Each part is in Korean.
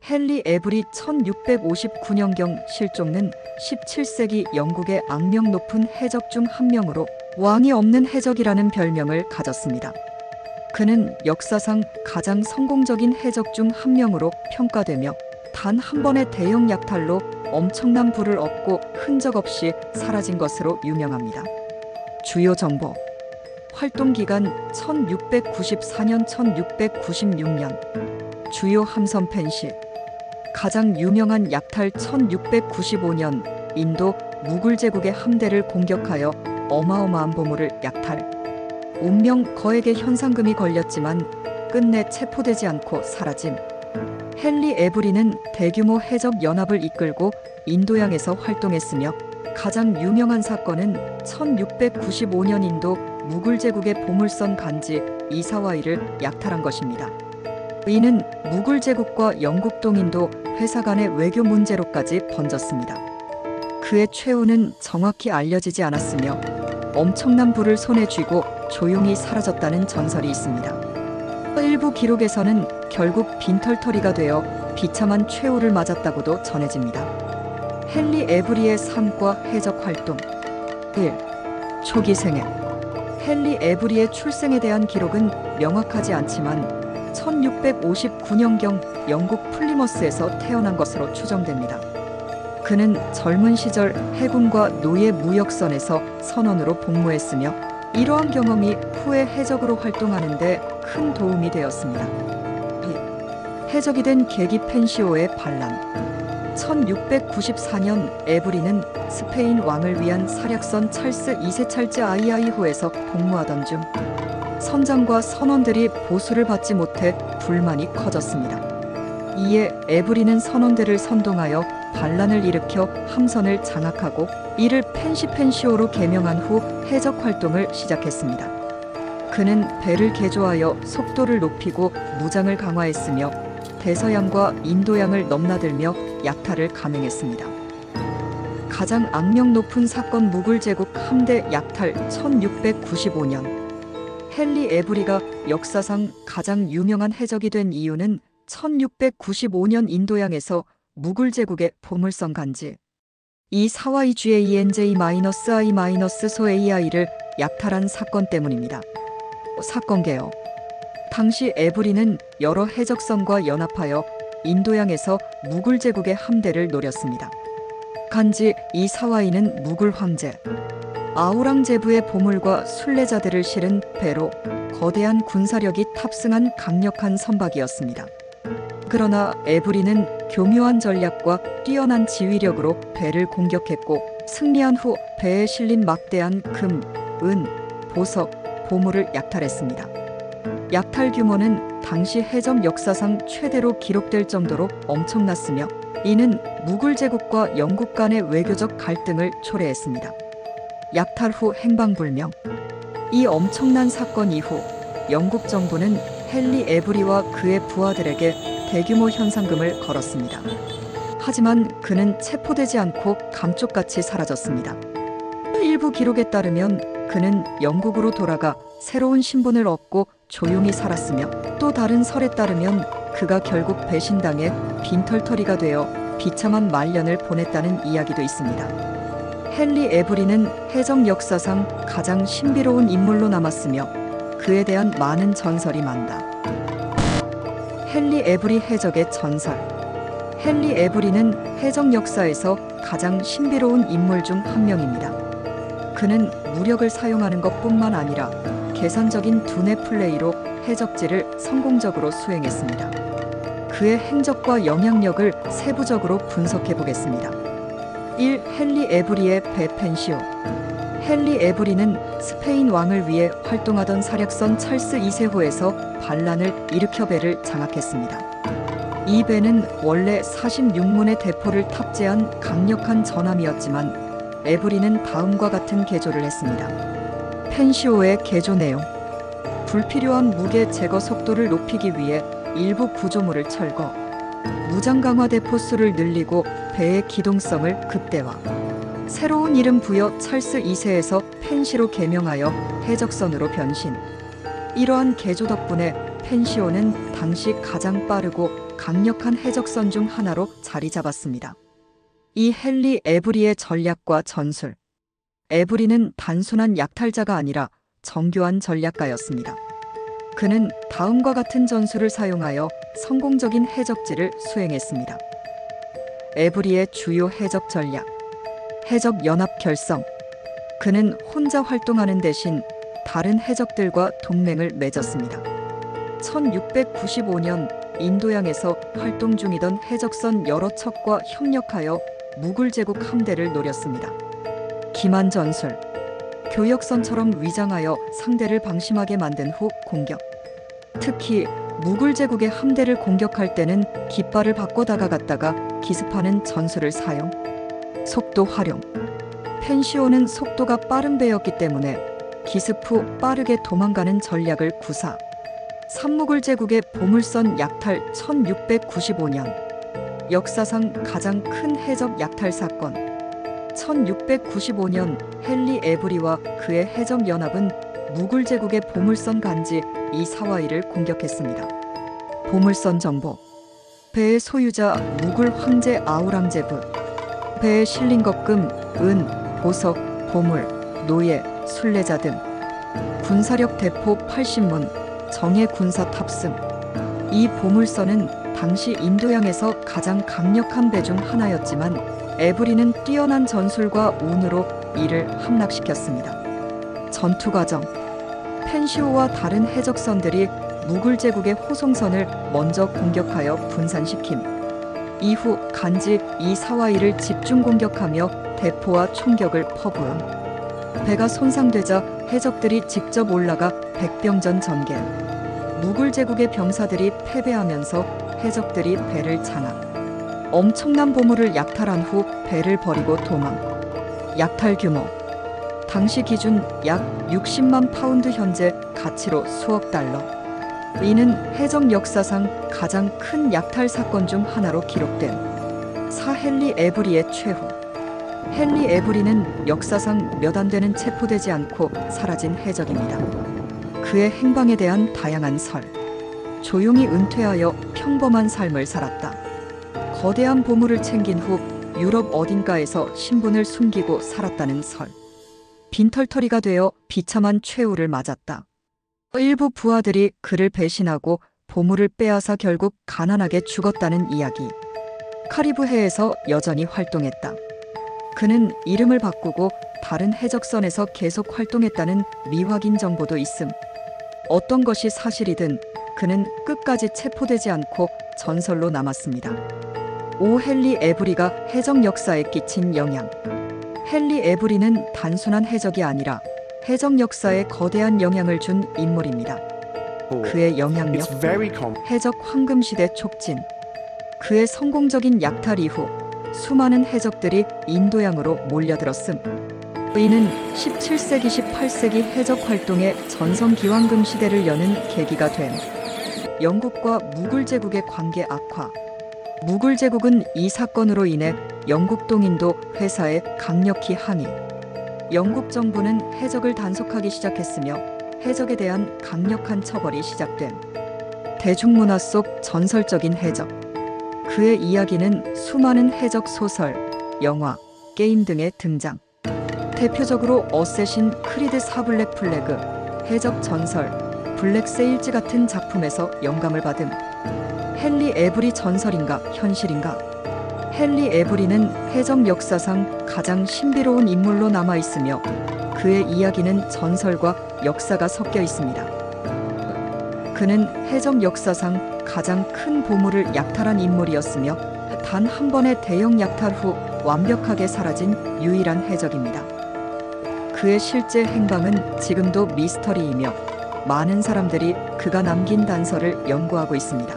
헨리 에브리 1659년경 실종는 17세기 영국의 악명 높은 해적 중 한 명으로 왕이 없는 해적이라는 별명을 가졌습니다. 그는 역사상 가장 성공적인 해적 중 한 명으로 평가되며 단 한 번의 대형 약탈로 엄청난 부를 얻고 흔적 없이 사라진 것으로 유명합니다. 주요 정보: 활동 기간 1694년 1696년. 주요 함선 펜시. 가장 유명한 약탈 1695년 인도 무굴 제국의 함대를 공격하여 어마어마한 보물을 약탈. 운명 거액의 현상금이 걸렸지만 끝내 체포되지 않고 사라짐. 헨리 에브리는 대규모 해적 연합을 이끌고 인도양에서 활동했으며 가장 유명한 사건은 1695년 인도 무굴 제국의 보물선 간지 이사와이를 약탈한 것입니다. 이는 무굴 제국과 영국 동인도 회사 간의 외교 문제로까지 번졌습니다. 그의 최후는 정확히 알려지지 않았으며 엄청난 부를 손에 쥐고 조용히 사라졌다는 전설이 있습니다. 일부 기록에서는 결국 빈털터리가 되어 비참한 최후를 맞았다고도 전해집니다. 헨리 에브리의 삶과 해적 활동. 1. 초기 생애. 헨리 에브리의 출생에 대한 기록은 명확하지 않지만 1659년경 영국 플리머스에서 태어난 것으로 추정됩니다. 그는 젊은 시절 해군과 노예 무역선에서 선원으로 복무했으며 이러한 경험이 후에 해적으로 활동하는 데 큰 도움이 되었습니다. 해적이 된 계기 펜시오의 반란. 1694년 에브리는 스페인 왕을 위한 사략선 찰스 2세 찰즈 아이아이호에서 복무하던 중 선장과 선원들이 보수를 받지 못해 불만이 커졌습니다. 이에 에브리는 선원들을 선동하여 반란을 일으켜 함선을 장악하고 이를 펜시오로 개명한 후 해적 활동을 시작했습니다. 그는 배를 개조하여 속도를 높이고 무장을 강화했으며 대서양과 인도양을 넘나들며 약탈을 감행했습니다. 가장 악명 높은 사건 무굴 제국 함대 약탈 1695년. 헨리 에브리가 역사상 가장 유명한 해적이 된 이유는 1695년 인도양에서 무굴 제국의 보물선 간지 이사와이 GANJ-I-소에이아이를 약탈한 사건 때문입니다. 사건 개요. 당시 에브리는 여러 해적선과 연합하여 인도양에서 무굴 제국의 함대를 노렸습니다. 간지 이사와이는 무굴 황제 아우랑제부의 보물과 순례자들을 실은 배로 거대한 군사력이 탑승한 강력한 선박이었습니다. 그러나 에브리는 교묘한 전략과 뛰어난 지휘력으로 배를 공격했고 승리한 후 배에 실린 막대한 금, 은, 보석, 보물을 약탈했습니다. 약탈 규모는 당시 해적 역사상 최대로 기록될 정도로 엄청났으며 이는 무굴 제국과 영국 간의 외교적 갈등을 초래했습니다. 약탈 후 행방불명. 이 엄청난 사건 이후 영국 정부는 헨리 에브리와 그의 부하들에게 대규모 현상금을 걸었습니다. 하지만 그는 체포되지 않고 감쪽같이 사라졌습니다. 일부 기록에 따르면 그는 영국으로 돌아가 새로운 신분을 얻고 조용히 살았으며 또 다른 설에 따르면 그가 결국 배신당해 빈털터리가 되어 비참한 말년을 보냈다는 이야기도 있습니다. 헨리 에브리는 해적 역사상 가장 신비로운 인물로 남았으며 그에 대한 많은 전설이 많다. 헨리 에브리 해적의 전설. 헨리 에브리는 해적 역사에서 가장 신비로운 인물 중 한 명입니다. 그는 무력을 사용하는 것뿐만 아니라 계산적인 두뇌 플레이로 해적지를 성공적으로 수행했습니다. 그의 행적과 영향력을 세부적으로 분석해 보겠습니다. 1. 헨리 에브리의 배 펜시오. 헨리 에브리는 스페인 왕을 위해 활동하던 사략선 찰스 2세호에서 반란을 일으켜 배를 장악했습니다. 이 배는 원래 46문의 대포를 탑재한 강력한 전함이었지만 에브리는 다음과 같은 개조를 했습니다. 펜시오의 개조 내용. 불필요한 무게 제거 속도를 높이기 위해 일부 구조물을 철거, 무장 강화 대포 수를 늘리고 배의 기동성을 극대화, 새로운 이름 부여 찰스 2세에서 펜시로 개명하여 해적선으로 변신. 이러한 개조 덕분에 펜시오는 당시 가장 빠르고 강력한 해적선 중 하나로 자리 잡았습니다. 이 헨리 에브리의 전략과 전술. 에브리는 단순한 약탈자가 아니라 정교한 전략가였습니다. 그는 다음과 같은 전술을 사용하여 성공적인 해적지를 수행했습니다. 에브리의 주요 해적 전략. 해적 연합 결성. 그는 혼자 활동하는 대신 다른 해적들과 동맹을 맺었습니다. 1695년 인도양에서 활동 중이던 해적선 여러 척과 협력하여 무굴 제국 함대를 노렸습니다. 기만 전술. 교역선처럼 위장하여 상대를 방심하게 만든 후 공격. 특히 무굴 제국의 함대를 공격할 때는 깃발을 바꿔 다가갔다가 기습하는 전술을 사용. 속도 활용. 펜시오는 속도가 빠른 배였기 때문에 기습 후 빠르게 도망가는 전략을 구사. 삼무굴 제국의 보물선 약탈 1695년. 역사상 가장 큰 해적 약탈 사건. 1695년 헨리 에브리와 그의 해적 연합은 무굴 제국의 보물선 간지 이사와이를 공격했습니다. 보물선 정보. 배의 소유자 무굴 황제 아우랑제브. 배에 실린 것금, 은, 보석, 보물, 노예, 순례자 등. 군사력 대포 80문, 정예 군사 탑승. 이 보물선은 당시 인도양에서 가장 강력한 배 중 하나였지만 에브리는 뛰어난 전술과 운으로 이를 함락시켰습니다. 전투 과정. 펜시오와 다른 해적선들이 무굴 제국의 호송선을 먼저 공격하여 분산시킴. 이후 간지 이사와이를 집중 공격하며 대포와 총격을 퍼부음. 배가 손상되자 해적들이 직접 올라가 백병전 전개. 무굴 제국의 병사들이 패배하면서 해적들이 배를 장악. 엄청난 보물을 약탈한 후 배를 버리고 도망. 약탈 규모. 당시 기준 약 60만 파운드, 현재 가치로 수억 달러. 이는 해적 역사상 가장 큰 약탈 사건 중 하나로 기록된 사 헨리 에브리의 최후. 헨리 에브리는 역사상 몇 안 되는 체포되지 않고 사라진 해적입니다. 그의 행방에 대한 다양한 설. 조용히 은퇴하여 평범한 삶을 살았다. 거대한 보물을 챙긴 후 유럽 어딘가에서 신분을 숨기고 살았다는 설. 빈털터리가 되어 비참한 최후를 맞았다. 일부 부하들이 그를 배신하고 보물을 빼앗아 결국 가난하게 죽었다는 이야기. 카리브해에서 여전히 활동했다. 그는 이름을 바꾸고 다른 해적선에서 계속 활동했다는 미확인 정보도 있음. 어떤 것이 사실이든 그는 끝까지 체포되지 않고 전설로 남았습니다. 오 헨리 에브리가 해적 역사에 끼친 영향. 헨리 에브리는 단순한 해적이 아니라 해적 역사에 거대한 영향을 준 인물입니다. 그의 영향력, 해적 황금시대 촉진. 그의 성공적인 약탈 이후 수많은 해적들이 인도양으로 몰려들었음. 이는 17세기, 18세기 해적 활동의 전성기황금 시대를 여는 계기가 됨. 영국과 무굴 제국의 관계 악화. 무굴 제국은 이 사건으로 인해 영국 동인도 회사에 강력히 항의. 영국 정부는 해적을 단속하기 시작했으며 해적에 대한 강력한 처벌이 시작됨. 대중문화 속 전설적인 해적. 그의 이야기는 수많은 해적 소설, 영화, 게임 등에 등장. 대표적으로 어쌔신 크리드 사블랙 플래그, 해적 전설, 블랙 세일즈 같은 작품에서 영감을 받음. 헨리 에브리 전설인가 현실인가? 헨리 에브리는 해적 역사상 가장 신비로운 인물로 남아있으며 그의 이야기는 전설과 역사가 섞여 있습니다. 그는 해적 역사상 가장 큰 보물을 약탈한 인물이었으며 단 한 번의 대형 약탈 후 완벽하게 사라진 유일한 해적입니다. 그의 실제 행방은 지금도 미스터리이며 많은 사람들이 그가 남긴 단서를 연구하고 있습니다.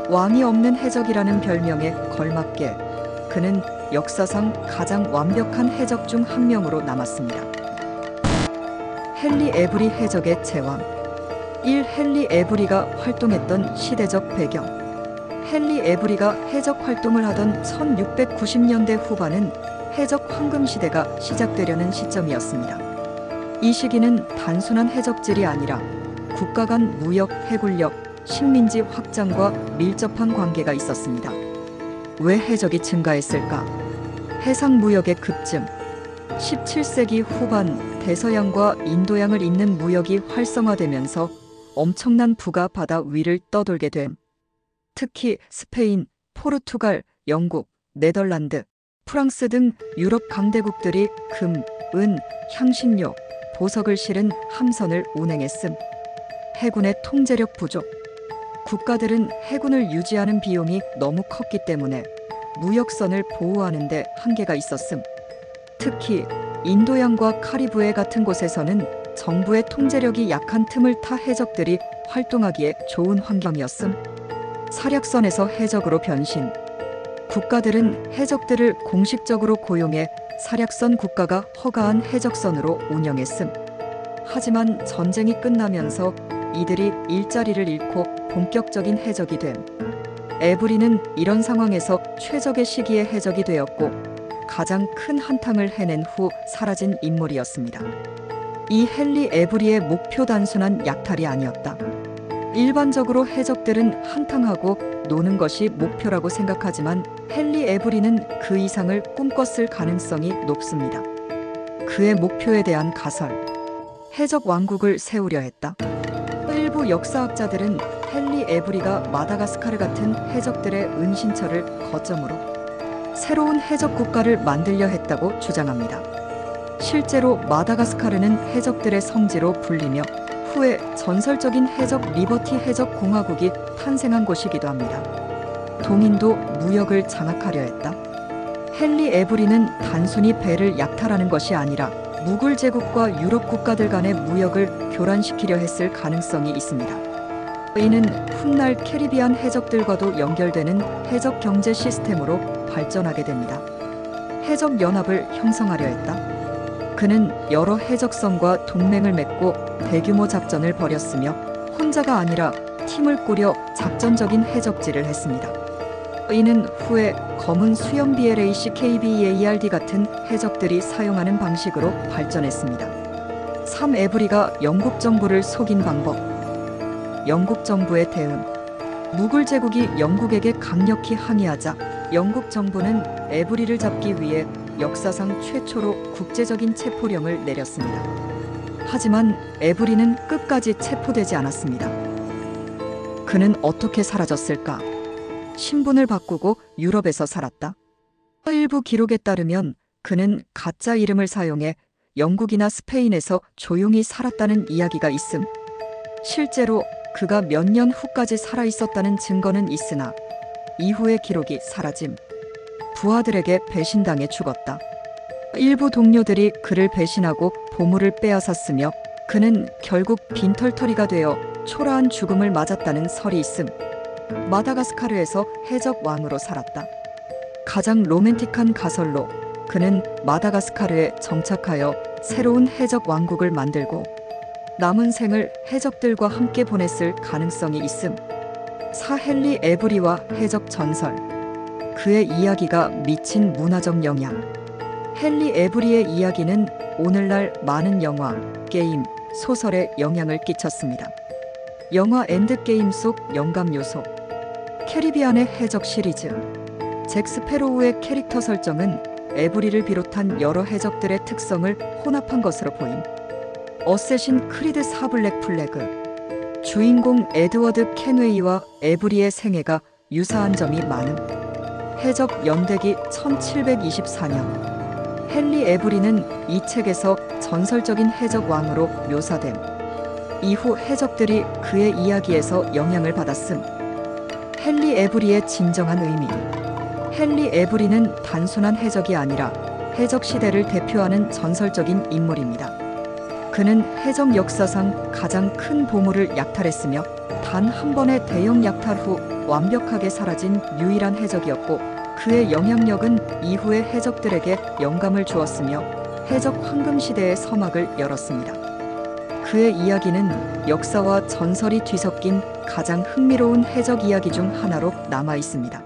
왕이 없는 해적이라는 별명에 걸맞게 그는 역사상 가장 완벽한 해적 중 한 명으로 남았습니다. 헨리 에브리 해적의 제왕. 1. 헨리 에브리가 활동했던 시대적 배경. 헨리 에브리가 해적 활동을 하던 1690년대 후반은 해적 황금 시대가 시작되려는 시점이었습니다. 이 시기는 단순한 해적질이 아니라 국가 간 무역, 해군력, 식민지 확장과 밀접한 관계가 있었습니다. 왜 해적이 증가했을까? 해상 무역의 급증. 17세기 후반 대서양과 인도양을 잇는 무역이 활성화되면서 엄청난 부가 바다 위를 떠돌게 됨. 특히 스페인, 포르투갈, 영국, 네덜란드, 프랑스 등 유럽 강대국들이 금, 은, 향신료, 보석을 실은 함선을 운행했음. 해군의 통제력 부족. 국가들은 해군을 유지하는 비용이 너무 컸기 때문에 무역선을 보호하는 데 한계가 있었음. 특히 인도양과 카리브해 같은 곳에서는 정부의 통제력이 약한 틈을 타 해적들이 활동하기에 좋은 환경이었음. 사략선에서 해적으로 변신. 국가들은 해적들을 공식적으로 고용해 사략선 국가가 허가한 해적선으로 운영했음. 하지만 전쟁이 끝나면서 이들이 일자리를 잃고 본격적인 해적이 됨. 에브리는 이런 상황에서 최적의 시기에 해적이 되었고 가장 큰 한탕을 해낸 후 사라진 인물이었습니다. 이 헨리 에브리의 목표 단순한 약탈이 아니었다. 일반적으로 해적들은 한탕하고 노는 것이 목표라고 생각하지만 헨리 에브리는 그 이상을 꿈꿨을 가능성이 높습니다. 그의 목표에 대한 가설. 해적 왕국을 세우려 했다. 일부 역사학자들은 헨리 에브리가 마다가스카르 같은 해적들의 은신처를 거점으로 새로운 해적 국가를 만들려 했다고 주장합니다. 실제로 마다가스카르는 해적들의 성지로 불리며 후에 전설적인 해적 리버티 해적 공화국이 탄생한 곳이기도 합니다. 동인도 무역을 장악하려 했다. 헨리 에브리는 단순히 배를 약탈하는 것이 아니라 무굴 제국과 유럽 국가들 간의 무역을 교란시키려 했을 가능성이 있습니다. 이는 훗날 캐리비안 해적들과도 연결되는 해적 경제 시스템으로 발전하게 됩니다. 해적 연합을 형성하려 했다. 그는 여러 해적선과 동맹을 맺고 대규모 작전을 벌였으며 혼자가 아니라 팀을 꾸려 작전적인 해적질을 했습니다. 이는 후에 검은 수염 BLAC KBARD 같은 해적들이 사용하는 방식으로 발전했습니다. 3. 에브리가 영국 정부를 속인 방법. 영국 정부의 대응. 무굴 제국이 영국에게 강력히 항의하자 영국 정부는 에브리를 잡기 위해 역사상 최초로 국제적인 체포령을 내렸습니다. 하지만 에브리는 끝까지 체포되지 않았습니다. 그는 어떻게 사라졌을까? 신분을 바꾸고 유럽에서 살았다. 일부 기록에 따르면 그는 가짜 이름을 사용해 영국이나 스페인에서 조용히 살았다는 이야기가 있음. 실제로 그가 몇 년 후까지 살아있었다는 증거는 있으나 이후의 기록이 사라짐. 부하들에게 배신당해 죽었다. 일부 동료들이 그를 배신하고 보물을 빼앗았으며 그는 결국 빈털터리가 되어 초라한 죽음을 맞았다는 설이 있음. 마다가스카르에서 해적 왕으로 살았다. 가장 로맨틱한 가설로 그는 마다가스카르에 정착하여 새로운 해적 왕국을 만들고 남은 생을 해적들과 함께 보냈을 가능성이 있음. 4. 헨리 에브리와 해적 전설. 그의 이야기가 미친 문화적 영향. 헨리 에브리의 이야기는 오늘날 많은 영화, 게임, 소설에 영향을 끼쳤습니다. 영화 엔드게임 속 영감 요소. 캐리비안의 해적 시리즈. 잭 스패로우의 캐릭터 설정은 에브리를 비롯한 여러 해적들의 특성을 혼합한 것으로 보임. 어쌔신 크리드 4 블랙 플래그. 주인공 에드워드 켄웨이와 에브리의 생애가 유사한 점이 많음. 해적 연대기 1724년. 헨리 에브리는 이 책에서 전설적인 해적 왕으로 묘사됨. 이후 해적들이 그의 이야기에서 영향을 받았음. 헨리 에브리의 진정한 의미. 헨리 에브리는 단순한 해적이 아니라 해적 시대를 대표하는 전설적인 인물입니다. 그는 해적 역사상 가장 큰 보물을 약탈했으며 단 한 번의 대형 약탈 후 완벽하게 사라진 유일한 해적이었고 그의 영향력은 이후의 해적들에게 영감을 주었으며 해적 황금 시대의 서막을 열었습니다. 그의 이야기는 역사와 전설이 뒤섞인 가장 흥미로운 해적 이야기 중 하나로 남아 있습니다.